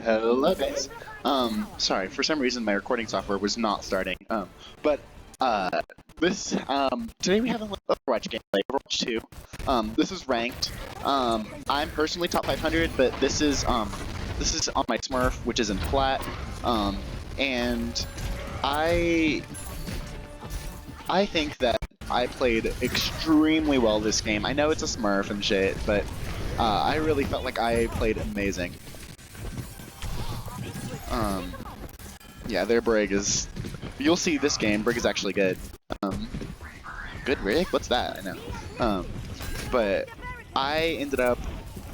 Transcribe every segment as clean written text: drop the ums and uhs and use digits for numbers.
Hello guys. Sorry, for some reason my recording software was not starting. But this today we have a Overwatch gameplay, Overwatch 2. This is ranked. I'm personally top 500, but this is on my Smurf, which is in plat. And I think that I played extremely well this game. I know it's a Smurf and shit, but I really felt like I played amazing. Yeah, their Brig is... You'll see this game, Brig is actually good. Good rig? What's that? I know. But I ended up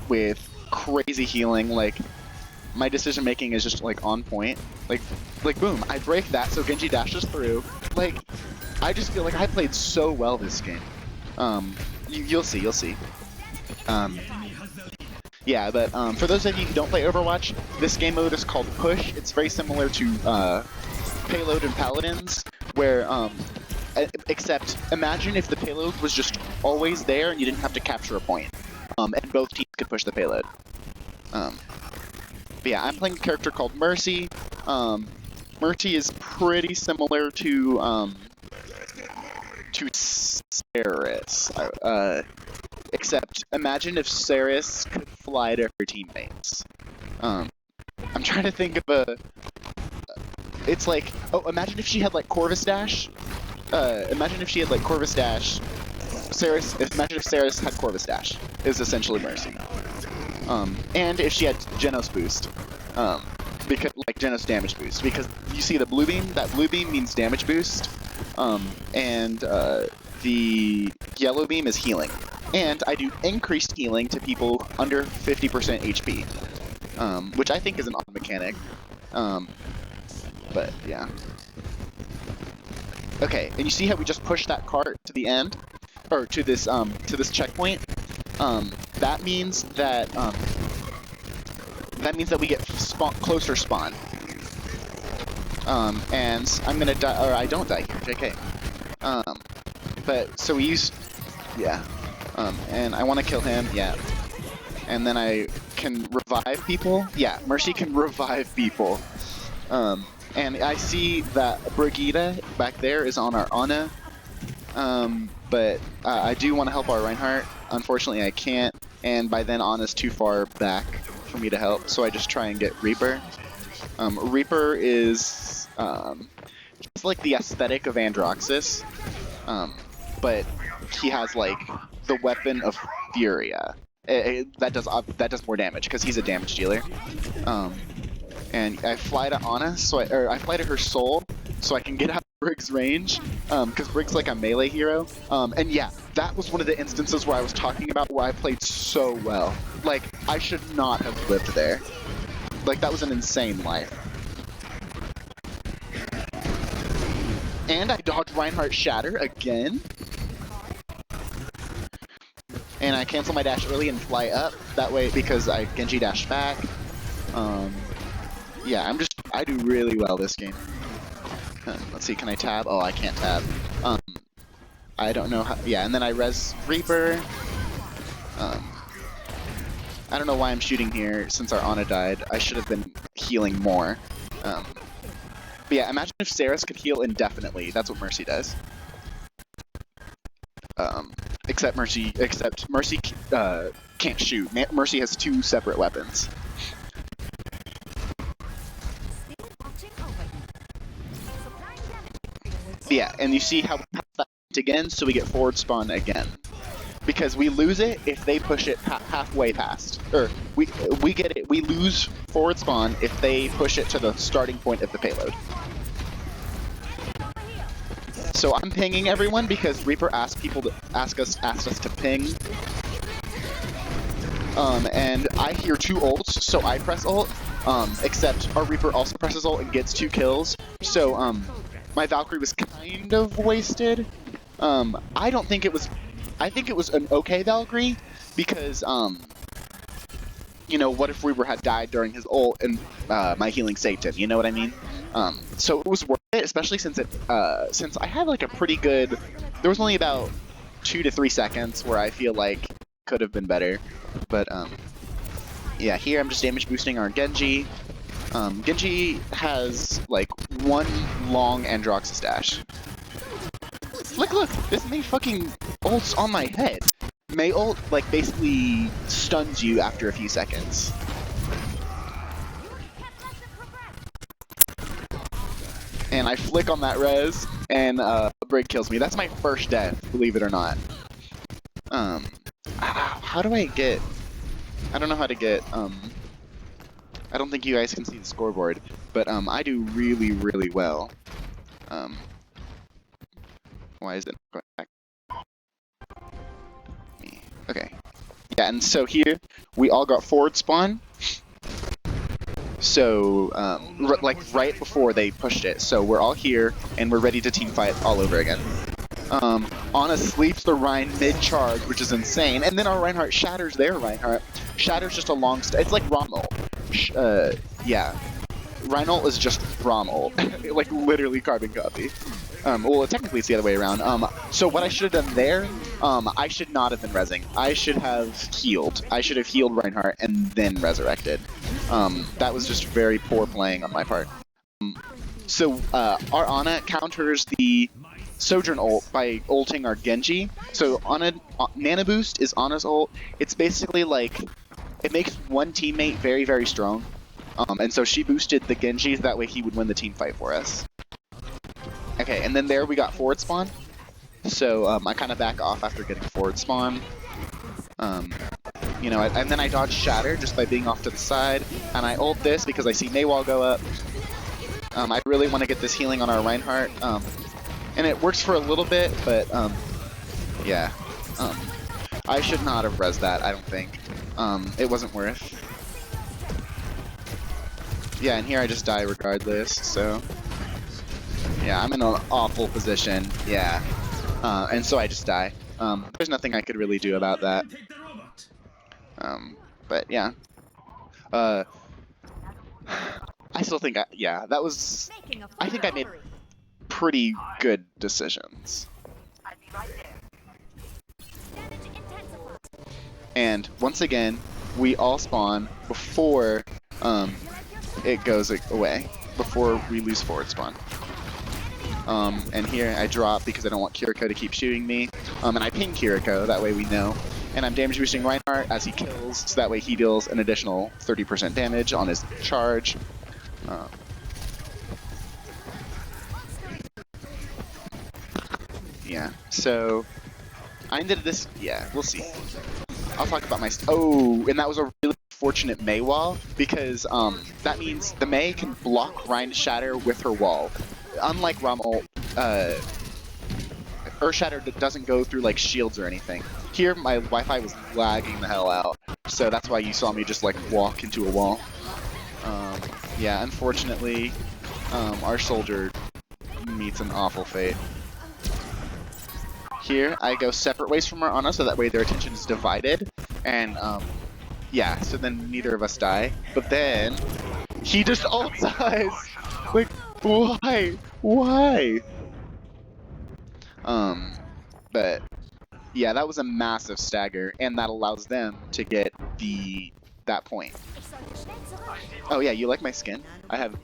with crazy healing, like, my decision making is just, like, on point. Like boom, I break that so Genji dashes through. Like, I just feel like I played so well this game. You'll see. Yeah, but for those of you who don't play Overwatch, this game mode is called Push. It's very similar to Payload and Paladins, where, except imagine if the payload was just always there and you didn't have to capture a point, and both teams could push the payload. But yeah, I'm playing a character called Mercy. Mercy is pretty similar to Saris. Except, imagine if Saris could fly to her teammates. I'm trying to think of a... It's like... Oh, imagine if she had, like, Corvus Dash. Imagine if she had, like, Corvus Dash. Imagine if Saris had Corvus Dash, is essentially Mercy. And if she had Genos Boost. Because, like, Genos Damage Boost. Because you see the blue beam? That blue beam means damage boost. The yellow beam is healing. And I do increased healing to people under 50% HP, which I think is an odd mechanic. But yeah. Okay, and you see how we just pushed that cart to the end, or to this checkpoint. That means that we get closer spawn. And I'm gonna die, or I don't die here. JK. But so we use, yeah. And I want to kill him, yeah. And then I can revive people? Yeah, Mercy can revive people. And I see that Brigitte back there is on our Ana. But I do want to help our Reinhardt. Unfortunately, I can't. And by then, Ana's too far back for me to help. So I just try and get Reaper. Reaper is just like the aesthetic of Androxus. But he has, like, the weapon of Furia. That does more damage because he's a damage dealer. And I fly to Ana, or I fly to her soul, so I can get out of Brig's range. Because Brig's like a melee hero. And yeah, that was one of the instances where I was talking about where I played so well. Like, I should not have lived there. Like, that was an insane life. And I dodged Reinhardt Shatter again. And I cancel my dash early and fly up. That way, because I Genji dash back. Yeah, I do really well this game. Let's see, can I tab? Oh, I can't tab. I don't know how, yeah, and then I res Reaper. I don't know why I'm shooting here since our Ana died. I should have been healing more. But yeah, imagine if Saris could heal indefinitely. That's what Mercy does. Except Mercy can't shoot. Mercy has two separate weapons. Yeah, and you see how we pass that again, so we get forward spawn again. Because we lose it if they push it halfway past. Or, we get it, we lose forward spawn if they push it to the starting point of the payload. So I'm pinging everyone because Reaper asked us to ping. And I hear two ults, so I press ult. Except our Reaper also presses ult and gets 2 kills. So my Valkyrie was kind of wasted. I don't think it was. I think it was an okay Valkyrie because you know, what if Reaper had died during his ult and my healing saved him? You know what I mean? So it was worth it, especially since I had like a pretty good. There was only about 2 to 3 seconds where I feel like could have been better, but Yeah, here I'm just damage boosting our Genji. Genji has like one long Androxus dash. Look, this Mei fucking ults on my head. Mei ult like basically stuns you after a few seconds. And I flick on that res, and Brig kills me. That's my first death, believe it or not. How do I get... I don't know how to get, I don't think you guys can see the scoreboard, but I do really, really well. Why is it going back? Okay. Yeah, and so here, we all got forward spawn. So, like right before they pushed it. So we're all here, and we're ready to team fight all over again. Ana sleeps the Rein mid-charge, which is insane, and then our Reinhardt shatters their Reinhardt. Shatters just a long it's like Rommel. Yeah. Reinhold is just Rommel. Like, literally carbon copy. Well, technically it's the other way around. So what I should have done there, I should not have been rezzing. I should have healed. I should have healed Reinhardt and then resurrected. That was just very poor playing on my part. So our Ana counters the Sojourn ult by ulting our Genji. So Nana Boost is Ana's ult. It's basically like, it makes one teammate very, very strong. And so she boosted the Genji, that way he would win the team fight for us. Okay, and then there we got forward spawn. So I kind of back off after getting forward spawn. You know, and then I dodge Shatter just by being off to the side. And I ult this because I see Maywall go up. I really want to get this healing on our Reinhardt. And it works for a little bit, but yeah. I should not have rezzed that, I don't think. It wasn't worth. Yeah, and here I just die regardless, so... Yeah, I'm in an awful position, yeah. And so I just die. There's nothing I could really do about that. But yeah. I still think, yeah, that was... I think I made pretty good decisions. And once again, we all spawn before it goes away, before we lose forward spawn. And here I drop because I don't want Kiriko to keep shooting me. And I ping Kiriko, that way we know. And I'm damage boosting Reinhardt as he kills, so that way he deals an additional 30% damage on his charge. Yeah, so I ended this, yeah, we'll see. I'll talk about my, oh, and that was a really fortunate Mei wall, because that means the Mei can block Rein Shatter with her wall. Unlike Rommel, Earth Shatter doesn't go through like shields or anything. Here my Wi-Fi was lagging the hell out, so that's why you saw me just like walk into a wall. Yeah, unfortunately, our soldier meets an awful fate. Here, I go separate ways from our Ana, so that way their attention is divided, and yeah, so then neither of us die. But then, he just ults us! Like, why? Why? But, yeah, that was a massive stagger, and that allows them to get that point. Oh yeah, you like my skin? I have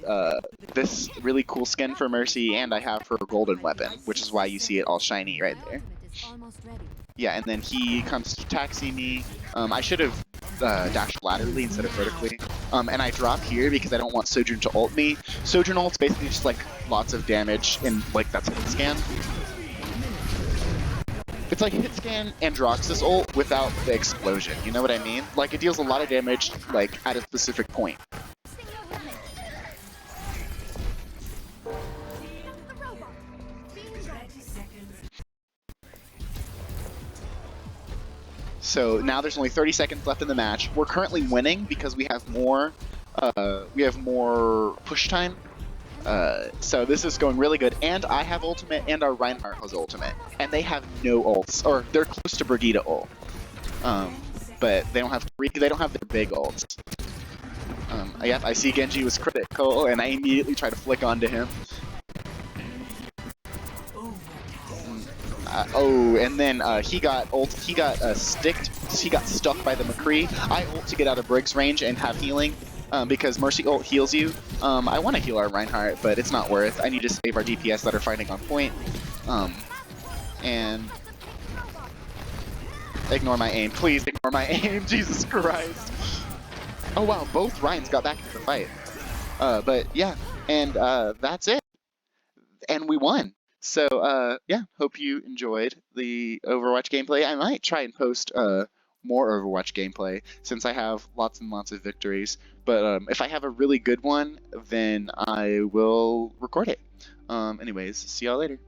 this really cool skin for Mercy, and I have her golden weapon, which is why you see it all shiny right there. Yeah, and then he comes to taxi me. I should have dashed laterally instead of vertically. And I drop here because I don't want Sojourn to ult me. Sojourn ult's basically just like lots of damage, and like that's hit scan. It's like hit scan Androxus ult without the explosion, you know what I mean? Like it deals a lot of damage like at a specific point. So now there's only 30 seconds left in the match. We're currently winning because we have more push time. So this is going really good, and I have ultimate, and our Reinhardt has ultimate, and they have no ults, or they're close to Brigitte ult, but they don't have their big ults. Yeah, I see Genji was critical, and I immediately try to flick onto him. Oh, and then he got sticked he got stuck by the McCree. I ult to get out of Briggs range and have healing. Because Mercy ult heals you. I want to heal our Reinhardt, but it's not worth. I need to save our DPS that are fighting on point. And ignore my aim. Please ignore my aim. Jesus Christ. Oh wow, both Ryans got back into the fight. But yeah, and that's it. And we won. So yeah, hope you enjoyed the Overwatch gameplay. I might try and post more Overwatch gameplay since I have lots and lots of victories. But if I have a really good one, then I will record it. Anyways, see y'all later.